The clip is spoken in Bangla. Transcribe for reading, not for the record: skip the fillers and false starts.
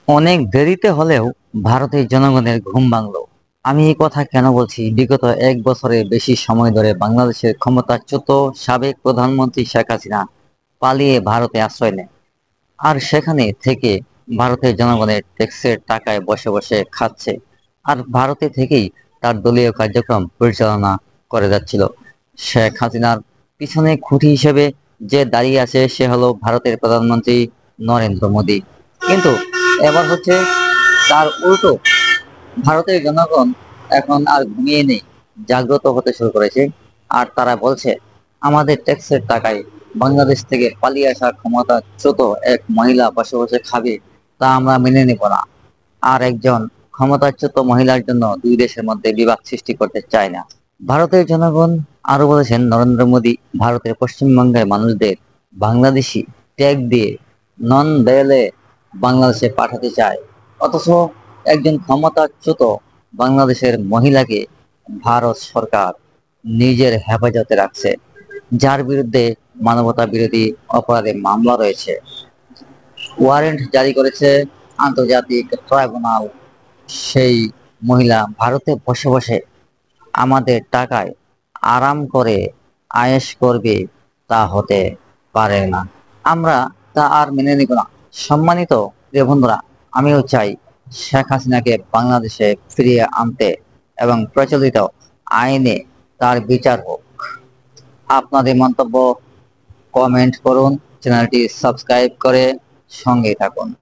অনেক দেরিতে হলেও ভারতের জনগণের ঘুম ভাঙল। আমি এই কথা কেন বলছি? বিগত 1 বছরের বেশি সময় ধরে বাংলাদেশের ক্ষমতাচ্যুত সাবেক প্রধানমন্ত্রী শেখ হাসিনা পালিয়ে ভারতে আশ্রয় নেয়। আর সেখানে থেকে ভারতের জনগণের ট্যাক্সের টাকায় বসে বসে খাচ্ছে। আর ভারতে থেকেই তার দলীয় কার্যক্রম পরিচালনা করে যাচ্ছিল। শেখ হাসিনার পিছনে খুঁটি হিসেবে যে দাঁড়িয়ে আছে সে হলো ভারতের প্রধানমন্ত্রী নরেন্দ্র মোদী। কিন্তু এবার হচ্ছে তার উল্টো। ভারতের জনগণ এখন আর ঘুমিয়ে নেই, জাগ্রত হতে শুরু করেছে। আর তারা বলছে, আমাদের ট্যাক্সের টাকায় বাংলাদেশ থেকে পালিয়ে আসা ক্ষমতাচ্যুত এক মহিলা বসে বসে খাবে, তা আমরা মেনে নেব না। আর একজন ক্ষমতাচ্যুত মহিলার জন্য দুই দেশের মধ্যে বিবাদ সৃষ্টি করতে চায় না। ভারতের জনগণ আরো বলেছেন, নরেন্দ্র মোদী ভারতের পশ্চিমবঙ্গের মানুষদের বাংলাদেশি ট্যাগ দিয়ে নন বেলে বাংলাদেশে পাঠাতে চায়। অথচ একজন ক্ষমতাচ্যুত বাংলাদেশের মহিলাকে ভারত সরকার নিজের হেফাজতে রাখছে, যার বিরুদ্ধে মানবতা বিরোধী অপরাধে মামলা রয়েছে, ওয়ারেন্ট জারি করেছে আন্তর্জাতিক ট্রাইব্যুনাল। সেই মহিলা ভারতে বসে বসে আমাদের টাকায় আরাম করে আয়েশ করবে, তা হতে পারে না। আমরা তা আর মেনে নিব না। সম্মানিত প্রিয় বন্ধুরা, আমিও চাই শেখ হাসিনাকে বাংলাদেশে ফিরিয়ে আনতে এবং প্রচলিত আইনে তার বিচার হোক। আপনাদের মন্তব্য কমেন্ট করুন, চ্যানেলটি সাবস্ক্রাইব করে সঙ্গে থাকুন।